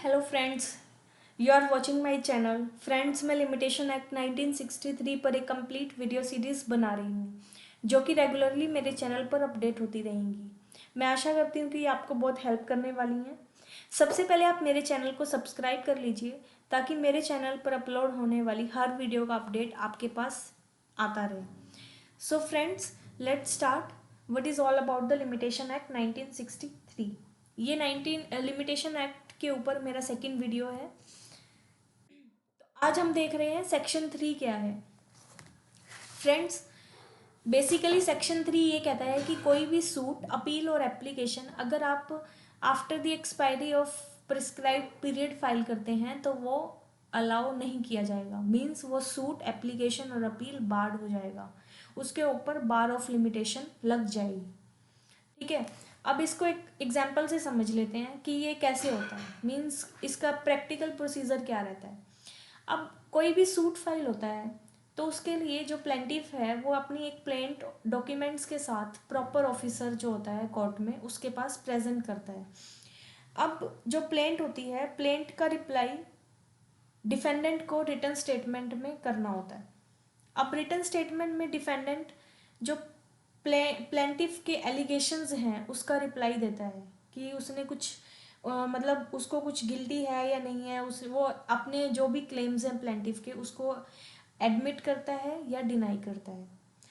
Hello friends, you are watching my channel. Friends, मैं limitation act 1963 पर एक complete video series बना रही हूँ जो कि रेगुलरली मेरे चैनल पर अपडेट होती रहेंगी। मैं आशा करती हूँ कि ये आपको बहुत हेल्प करने वाली हैं। सबसे पहले आप मेरे चैनल को सब्सक्राइब कर लीजिए ताकि मेरे चैनल पर अपलोड होने वाली हर वीडियो का अपडेट आपके पास आता रहे। So friends, let's start. What is all about the limitation act 1963। ये 19 लिमिटेशन एक्ट के ऊपर मेरा सेकंड वीडियो है। तो आज हम देख रहे हैं सेक्शन 3 क्या है। फ्रेंड्स, बेसिकली सेक्शन 3 ये कहता है कि कोई भी सूट, अपील और एप्लीकेशन अगर आप after the expiry of prescribe period file करते हैं तो वो अलाउ नहीं किया जाएगा। मीन्स वो सूट, एप्लीकेशन और अपील बार्ड हो जाएगा, उसके ऊपर बार ऑफ लिमिटेशन लग जाएगी। ठीक है, अब इसको एक एग्जाम्पल से समझ लेते हैं कि ये कैसे होता है। मीन्स इसका प्रैक्टिकल प्रोसीजर क्या रहता है। अब कोई भी सूट फाइल होता है तो उसके लिए जो प्लेंटिफ है वो अपनी एक प्लेंट डॉक्यूमेंट्स के साथ प्रॉपर ऑफिसर जो होता है कोर्ट में उसके पास प्रेजेंट करता है। अब जो प्लेंट होती है, प्लेंट का रिप्लाई डिफेंडेंट को रिटर्न स्टेटमेंट में करना होता है। अब रिटर्न स्टेटमेंट में डिफेंडेंट जो प्लेंटिफ के एलिगेशंस हैं उसका रिप्लाई देता है कि उसने कुछ मतलब उसको कुछ गिल्टी है या नहीं है। उस वो अपने जो भी क्लेम्स हैं प्लेंटिफ के उसको एडमिट करता है या डिनाई करता है।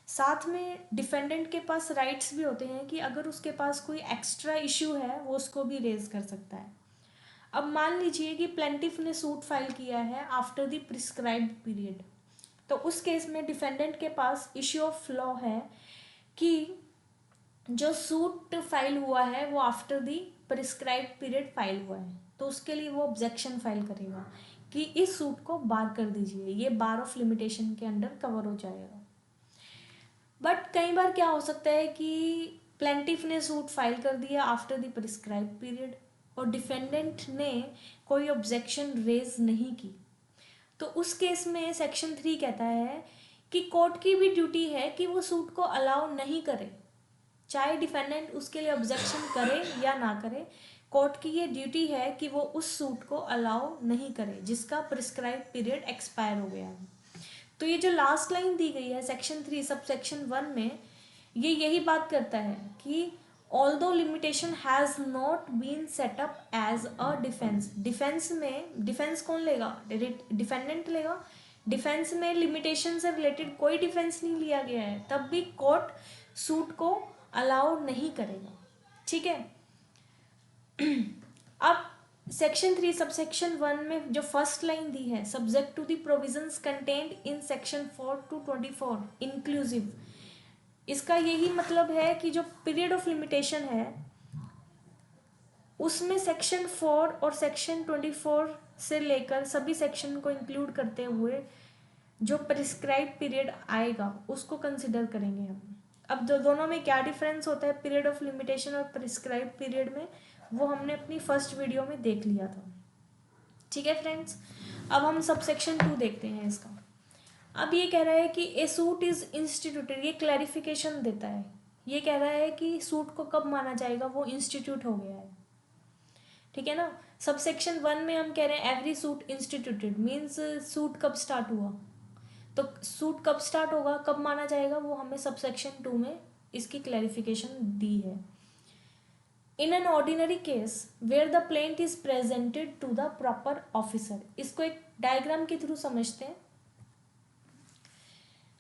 साथ में डिफेंडेंट के पास राइट्स भी होते हैं कि अगर उसके पास कोई एक्स्ट्रा इश्यू है वो उसको भी रेज कर सकता है। अब मान लीजिए कि प्लेंटिफ ने सूट फाइल किया है आफ्टर द प्रिस्क्राइब्ड पीरियड, तो उस केस में डिफेंडेंट के पास इश्यू ऑफ लॉ है कि जो सूट फाइल हुआ है वो after the prescribed period file हुआ है, तो उसके लिए वो ऑब्जेक्शन फाइल करेगा कि इस सूट को बार कर दीजिए, ये बार ऑफ लिमिटेशन के अंडर कवर हो जाएगा। बट कई बार क्या हो सकता है कि प्लेंटिफ ने सूट फाइल कर दिया आफ्टर द प्रिस्क्राइब्ड पीरियड और डिफेंडेंट ने कोई ऑब्जेक्शन रेज नहीं की, तो उस केस में सेक्शन 3 कहता है कि कोर्ट की भी ड्यूटी है कि वो सूट को अलाउ नहीं करे। चाहे डिफेंडेंट उसके लिए ऑब्जेक्शन करे या ना करे, कोर्ट की ये ड्यूटी है कि वो उस सूट को अलाउ नहीं करे जिसका प्रिस्क्राइब पीरियड एक्सपायर हो गया है। तो ये जो लास्ट लाइन दी गई है सेक्शन 3 सब सेक्शन 1 में, ये यही बात करता है कि although limitation has not been set up as a defence. Defence में डिफेंस कौन लेगा? डिफेंडेंट लेगा। डिफेंस में लिमिटेशन से रिलेटेड कोई डिफेंस नहीं लिया गया है, तब भी कोर्ट सूट को अलाउ नहीं करेगा। ठीक है। अब सेक्शन 3 सब सेक्शन 1 में जो फर्स्ट लाइन दी है, subject to the provisions contained in section 4 to 24 inclusive, इसका यही मतलब है कि जो पीरियड ऑफ लिमिटेशन है उसमें सेक्शन 4 और सेक्शन 24 से लेकर सभी सेक्शन को इंक्लूड करते हुए जो प्रिस्क्राइब पीरियड आएगा उसको कंसिडर करेंगे हम। अब दोनों में क्या डिफरेंस होता है पीरियड ऑफ लिमिटेशन और प्रिस्क्राइब पीरियड में, वो हमने अपनी फर्स्ट वीडियो में देख लिया था। ठीक है फ्रेंड्स, अब हम सब सेक्शन 2 देखते हैं इसका। अब ये कह रहा है कि ए सूट इज इंस्टीट्यूटेड, ये क्लैरिफिकेशन देता है। ये कह रहा है कि सूट को कब माना जाएगा, वो इंस्टीट्यूट हो गया है। ठीक है ना। सब सेक्शन 1 में हम कह रहे हैं every suit instituted, means suit कब स्टार्ट हुआ, तो सूट कब स्टार्ट होगा, कब माना जाएगा, वो हमें सब सेक्शन 2 में इसकी क्लैरिफिकेशन दी है। In an ordinary case where the plaint is presented to the proper officer, इसको एक डायग्राम के थ्रू समझते हैं।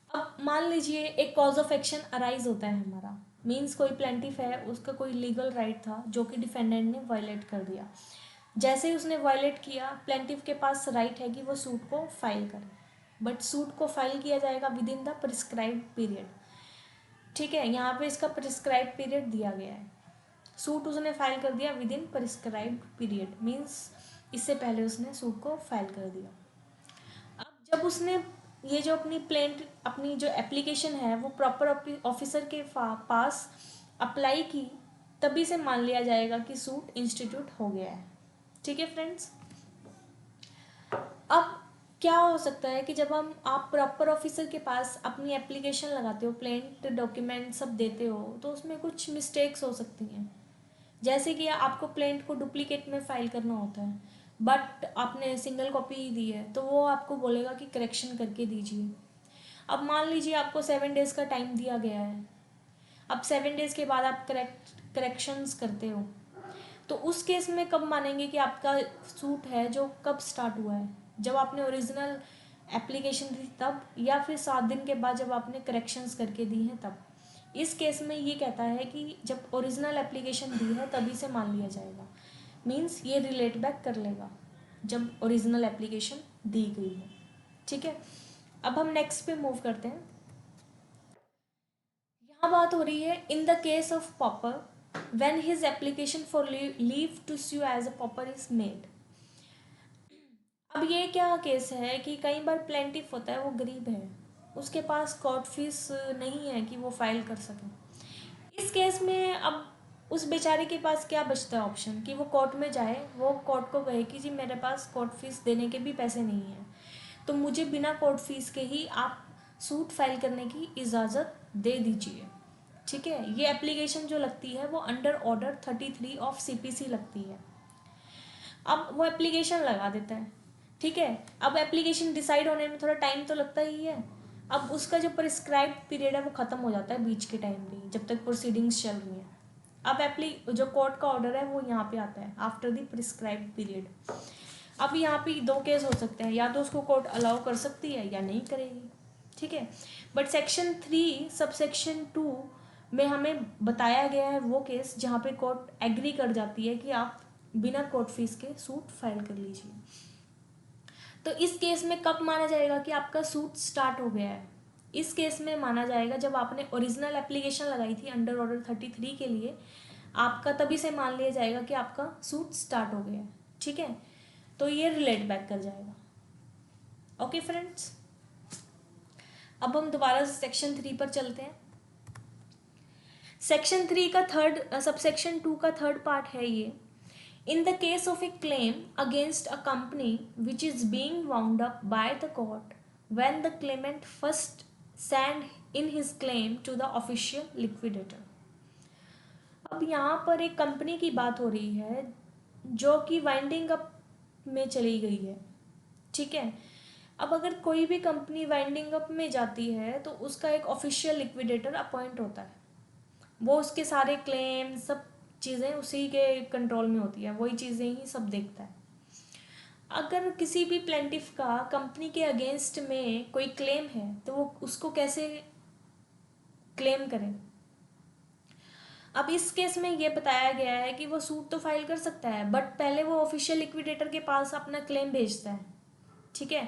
अब मान लीजिए एक कॉज ऑफ एक्शन अराइज होता है हमारा, मीन्स कोई प्लेंटिफ है, उसका कोई लीगल राइट था जो कि डिफेंडेंट ने वायलेट कर दिया। जैसे ही उसने वायलेट किया, प्लेंटिफ के पास राइट है कि वो सूट को फाइल करे, बट सूट को फाइल किया जाएगा with in the prescribed period. ठीक है, यहाँ पे इसका प्रिस्क्राइब्ड पीरियड दिया गया है। सूट उसने फाइल कर दिया with in prescribed period, means इससे पहले उसने सूट को फाइल कर दिया। अब जब उसने ये जो अपनी प्लेंट, अपनी जो एप्लीकेशन है वो प्रॉपर ऑफिसर के पास अप्लाई की, तभी से मान लिया जाएगा कि सूट इंस्टीट्यूट हो गया है। ठीक है फ्रेंड्स। अब क्या हो सकता है कि जब आप प्रॉपर ऑफिसर के पास अपनी एप्लीकेशन लगाते हो, प्लेंट डॉक्यूमेंट सब देते हो, तो उसमें कुछ मिस्टेक्स हो सकती हैं। जैसे कि आपको प्लेंट को डुप्लीकेट में फाइल करना होता है, बट आपने सिंगल कॉपी दी है, तो वो आपको बोलेगा कि करेक्शन करके दीजिए। अब मान लीजिए आपको 7 डेज़ का टाइम दिया गया है, अब 7 डेज़ के बाद आप करेक्शंस करते हो, तो उस केस में कब मानेंगे कि आपका सूट है जो कब स्टार्ट हुआ है? जब आपने ओरिजिनल एप्लीकेशन दी तब, या फिर 7 दिन के बाद जब आपने करेक्शंस करके दी हैं तब। इस केस में ये कहता है कि जब ओरिजिनल एप्लीकेशन दी है तभी से मान लिया जाएगा। मीन्स ये रिलेट बैक कर लेगा जब ओरिजिनल एप्लीकेशन दी गई है। ठीक है, अब हम नेक्स्ट पे मूव करते हैं। यहाँ बात हो रही है in the case of pauper when his application for leave to sue as a pauper is made. अब ये क्या केस है कि कई बार प्लेंटिफ होता है, वो गरीब है, उसके पास कोर्ट फीस नहीं है कि वो फाइल कर सके। इस केस में अब उस बेचारे के पास क्या बचता है ऑप्शन, कि वो कोर्ट में जाए, वो कोर्ट को कहे कि जी मेरे पास कोर्ट फीस देने के भी पैसे नहीं हैं, तो मुझे बिना कोर्ट फीस के ही आप सूट फाइल करने की इजाज़त दे दीजिए। ठीक है, ये एप्लीकेशन जो लगती है वो अंडर ऑर्डर 33 ऑफ सीपीसी लगती है। अब वो एप्लीकेशन लगा देता है। ठीक है, अब एप्लीकेशन डिसाइड होने में थोड़ा टाइम तो लगता ही है। अब उसका जो प्रिस्क्राइब पीरियड है वो ख़त्म हो जाता है बीच के टाइम में, जब तक प्रोसीडिंग्स चल रही हैं। अब जो कोर्ट का ऑर्डर है वो यहाँ पे आता है आफ्टर द प्रिस्क्राइब पीरियड। अब यहाँ पे 2 केस हो सकते हैं, या तो उसको कोर्ट अलाउ कर सकती है या नहीं करेगी। ठीक है, बट सेक्शन 3 सबसेक्शन 2 में हमें बताया गया है वो केस जहाँ पे कोर्ट एग्री कर जाती है कि आप बिना कोर्ट फीस के सूट फाइल कर लीजिए। तो इस केस में कब माना जाएगा कि आपका सूट स्टार्ट हो गया है? इस केस में माना जाएगा जब आपने ओरिजिनल एप्लीकेशन लगाई थी अंडर ऑर्डर 33 के लिए, आपका तभी से मान लिया जाएगा कि आपका सूट स्टार्ट हो गया है। ठीक है, तो ये रिलेट बैक कर जाएगा। ओके फ्रेंड्स, अब हम दोबारा सेक्शन 3 पर चलते हैं। सेक्शन 3 का सबसेक्शन 2 का थर्ड पार्ट है ये। In the case of a claim against a company which is being wound up by the court when the claimant first sent in his claim to the official liquidator। अब यहाँ पर एक company की बात हो रही है जो कि वाइंडिंग अप में चली गई है। ठीक है, अब अगर कोई भी कंपनी वाइंडिंग अप में जाती है तो उसका एक ऑफिशियल लिक्विडेटर अपॉइंट होता है, वो उसके सारे क्लेम सब चीज़ें उसी के कंट्रोल में होती है, वही चीज़ें ही सब देखता है। अगर किसी भी प्लेंटिफ का कंपनी के अगेंस्ट में कोई क्लेम है तो वो उसको कैसे क्लेम करें? अब इस केस में ये बताया गया है कि वो सूट तो फाइल कर सकता है, बट पहले वो ऑफिशियल लिक्विडेटर के पास अपना क्लेम भेजता है। ठीक है,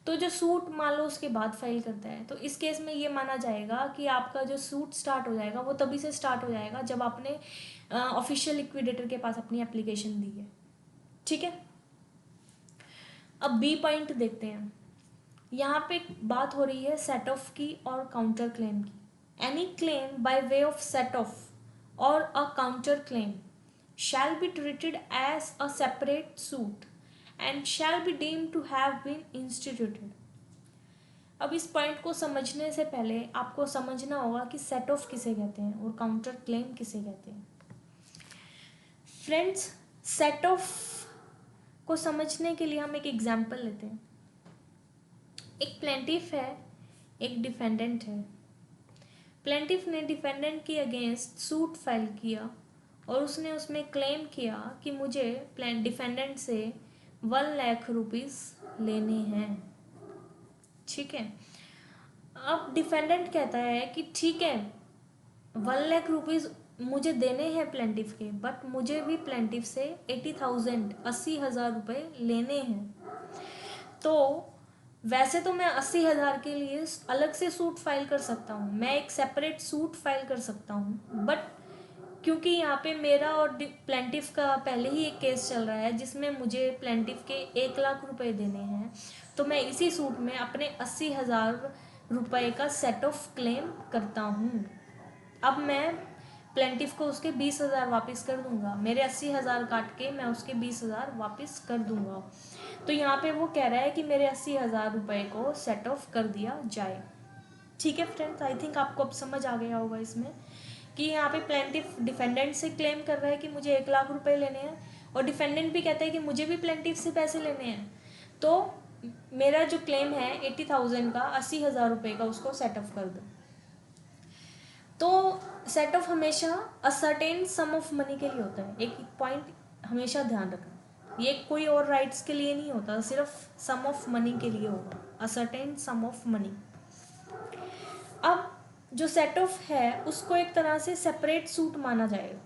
तो जो सूट मान लो उसके बाद फाइल करता है, तो इस केस में ये माना जाएगा कि आपका जो सूट स्टार्ट हो जाएगा वो तभी से स्टार्ट हो जाएगा जब आपने ऑफिशियल लिक्विडेटर के पास अपनी एप्लीकेशन दी है। ठीक है, अब बी पॉइंट देखते हैं। यहाँ पे बात हो रही है सेट ऑफ की और काउंटर क्लेम की। Any claim by way of set off और a counter claim shall be treated as a separate suit and shall be deemed to have been instituted। अब इस पॉइंट को समझने से पहले आपको समझना होगा कि सेट ऑफ किसे कहते हैं और काउंटर क्लेम किसे कहते हैं। फ्रेंड्स, सेट ऑफ को समझने के लिए हम एक एग्जाम्पल लेते हैं। एक प्लेंटिफ है, एक डिफेंडेंट है। प्लेंटिफ ने डिफेंडेंट के अगेंस्ट सूट फाइल किया और उसने उसमें क्लेम किया कि मुझे डिफेंडेंट से 1 लाख रुपीस लेने हैं। ठीक है, अब डिफेंडेंट कहता है कि ठीक है 1 लाख रुपीस मुझे देने हैं प्लेंटिफ के, बट मुझे भी प्लेंटिफ से 80,000 रुपये लेने हैं। तो वैसे तो मैं 80,000 के लिए अलग से सूट फाइल कर सकता हूँ, मैं एक सेपरेट सूट फाइल कर सकता हूँ, बट क्योंकि यहाँ पे मेरा और प्लेंटिफ का पहले ही एक केस चल रहा है जिसमें मुझे प्लेंटिफ के 1 लाख रुपए देने हैं, तो मैं इसी सूट में अपने 80,000 रुपये का सेट ऑफ क्लेम करता हूँ। अब मैं प्लेंटिफ को उसके 20,000 वापस कर दूंगा, मेरे 80,000 काट के मैं उसके 20,000 वापस कर दूंगा। तो यहाँ पे वो कह रहा है कि मेरे 80,000 रुपये को सेट ऑफ कर दिया जाए। ठीक है फ्रेंड्स, आई थिंक आपको अब समझ आ गया होगा इसमें कि यहाँ पे प्लेंटिफ डिफेंडेंट से क्लेम कर रहा है कि मुझे 1 लाख रुपए लेने हैं और डिफेंडेंट भी कहता है कि मुझे भी प्लेंटिफ से पैसे लेने हैं, तो मेरा जो क्लेम है 80,000 का, 80,000 रुपये का उसको सेट ऑफ कर दो। तो सेट ऑफ हमेशा a certain some of money के लिए होता है। एक पॉइंट हमेशा ध्यान रखना, ये कोई और राइट्स के लिए नहीं होता, सिर्फ सम ऑफ मनी के लिए होगा, a certain some of money. अब जो सेट ऑफ है उसको एक तरह से सेपरेट सूट माना जाएगा,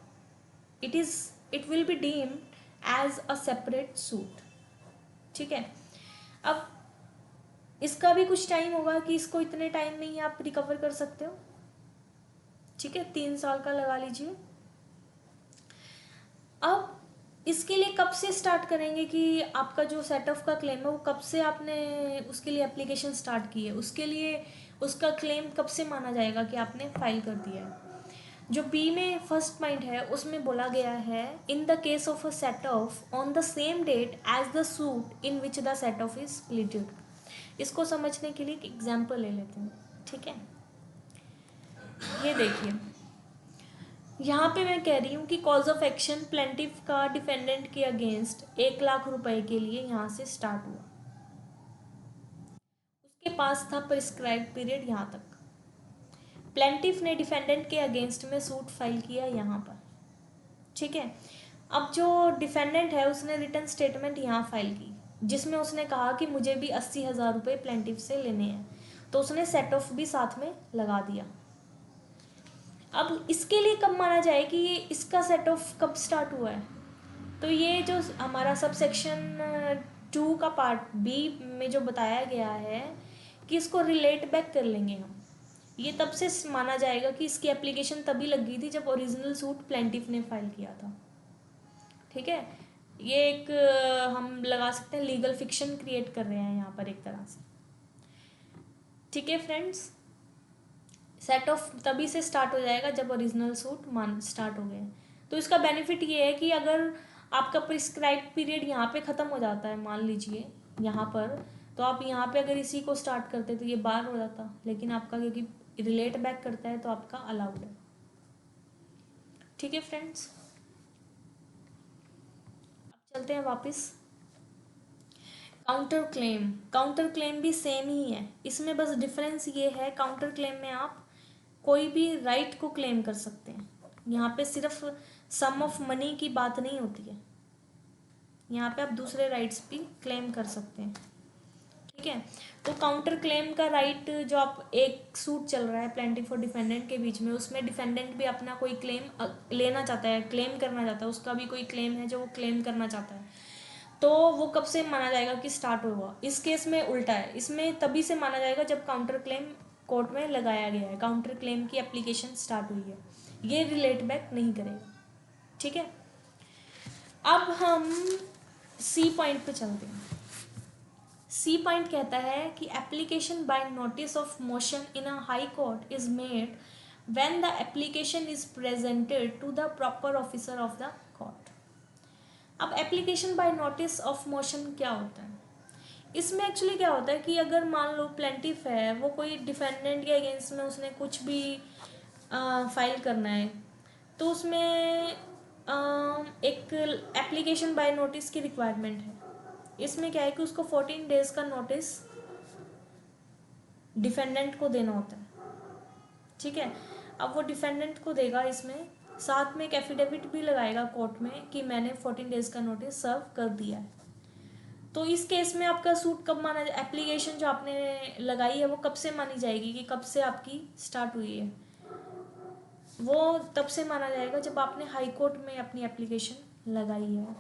it will be deemed as a separate suit. ठीक है, अब इसका भी कुछ टाइम होगा कि इसको इतने टाइम में ही आप रिकवर कर सकते हो। ठीक है, 3 साल का लगा लीजिए। अब इसके लिए कब से स्टार्ट करेंगे कि आपका जो सेट ऑफ का क्लेम है वो कब से आपने उसके लिए एप्लीकेशन स्टार्ट की है, उसके लिए उसका क्लेम कब से माना जाएगा कि आपने फाइल कर दिया है। जो बी में फर्स्ट पॉइंट है उसमें बोला गया है in the case of a set off on the same date as the suit in which the set off is pleaded. इसको समझने के लिए एक एग्जाम्पल ले लेते हैं। ठीक है, ये देखिए, यहाँ पे मैं कह रही हूँ कि कॉज ऑफ एक्शन प्लेंटिफ का डिफेंडेंट के अगेंस्ट 1,00,000 रुपए के लिए यहाँ से स्टार्ट हुआ, उसके पास था प्रिस्क्राइब पीरियड यहाँ तक। प्लेंटिफ ने डिफेंडेंट के अगेंस्ट में सूट फाइल किया यहाँ पर। ठीक है, अब जो डिफेंडेंट है उसने रिटर्न स्टेटमेंट यहाँ फाइल की जिसमें उसने कहा कि मुझे भी 80,000 रुपये प्लेंटिफ से लेने हैं, तो उसने सेट ऑफ भी साथ में लगा दिया। अब इसके लिए कब माना जाए कि ये इसका सेट ऑफ कब स्टार्ट हुआ है, तो ये जो हमारा सब सेक्शन 2 का पार्ट बी में जो बताया गया है कि इसको रिलेट बैक कर लेंगे हम, ये तब से माना जाएगा कि इसकी एप्लीकेशन तभी लग गई थी जब ओरिजिनल सूट प्लेंटिफ ने फाइल किया था। ठीक है, ये एक हम लगा सकते हैं लीगल फिक्शन क्रिएट कर रहे हैं यहाँ पर एक तरह से। ठीक है फ्रेंड्स, सेट ऑफ तभी से स्टार्ट हो जाएगा जब ओरिजिनल सूट स्टार्ट हो गए। तो इसका बेनिफिट ये है कि अगर आपका प्रिस्क्राइब पीरियड यहाँ पे ख़त्म हो जाता है, मान लीजिए यहाँ पर, तो आप यहाँ पे अगर इसी को स्टार्ट करते तो ये बार हो जाता, लेकिन आपका क्योंकि रिलेट बैक करता है तो आपका अलाउड है। ठीक है फ्रेंड्स, अब चलते हैं वापस। काउंटर क्लेम भी सेम ही है, इसमें बस डिफरेंस ये है काउंटर क्लेम में आप कोई भी राइट को क्लेम कर सकते हैं, यहाँ पे सिर्फ सम ऑफ मनी की बात नहीं होती है, यहाँ पे आप दूसरे राइट्स भी क्लेम कर सकते हैं। ठीक है, तो काउंटर क्लेम का राइट जो आप एक सूट चल रहा है प्लेंटिफ और डिफेंडेंट के बीच में, उसमें डिफेंडेंट भी अपना कोई क्लेम लेना चाहता है, क्लेम करना चाहता है, उसका भी कोई क्लेम है जो वो क्लेम करना चाहता है, तो वो कब से माना जाएगा कि स्टार्ट होगा। इस केस में उल्टा है, इसमें तभी से माना जाएगा जब काउंटर क्लेम कोर्ट में लगाया गया है, काउंटर क्लेम की एप्लीकेशन स्टार्ट हुई है, ये रिलेट बैक नहीं करेगा। ठीक है, अब हम सी पॉइंट पे चलते हैं। सी पॉइंट कहता है कि application by notice of motion in a high court is made when the application is presented to the proper officer of the court. अब application by notice of motion क्या होता है, इसमें एक्चुअली क्या होता है कि अगर मान लो प्लेंटिफ है, वो कोई डिफेंडेंट के अगेंस्ट में उसने कुछ भी फाइल करना है, तो उसमें एक एप्लीकेशन बाय नोटिस की रिक्वायरमेंट है। इसमें क्या है कि उसको 14 डेज का नोटिस डिफेंडेंट को देना होता है। ठीक है, अब वो डिफेंडेंट को देगा, इसमें साथ में एक एफिडेविट भी लगाएगा कोर्ट में कि मैंने 14 डेज का नोटिस सर्व कर दिया है। तो इस केस में आपका सूट कब माना जाए, एप्लीकेशन जो आपने लगाई है वो कब से मानी जाएगी कि कब से आपकी स्टार्ट हुई है, वो तब से माना जाएगा जब आपने हाई कोर्ट में अपनी एप्लीकेशन लगाई है,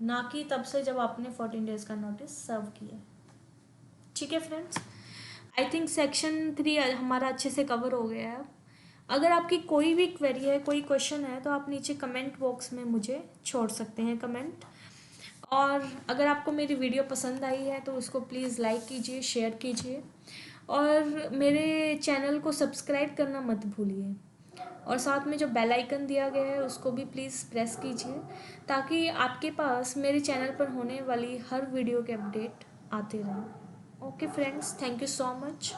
ना कि तब से जब आपने 14 डेज का नोटिस सर्व किया। ठीक है फ्रेंड्स, आई थिंक सेक्शन 3 हमारा अच्छे से कवर हो गया है। अगर आपकी कोई भी क्वेरी है, कोई क्वेश्चन है, तो आप नीचे कमेंट बॉक्स में मुझे छोड़ सकते हैं कमेंट। और अगर आपको मेरी वीडियो पसंद आई है तो उसको प्लीज़ लाइक कीजिए, शेयर कीजिए, और मेरे चैनल को सब्सक्राइब करना मत भूलिए, और साथ में जो बेल आइकन दिया गया है उसको भी प्लीज़ प्रेस कीजिए ताकि आपके पास मेरे चैनल पर होने वाली हर वीडियो के अपडेट आते रहें। Okay friends, thank you so much.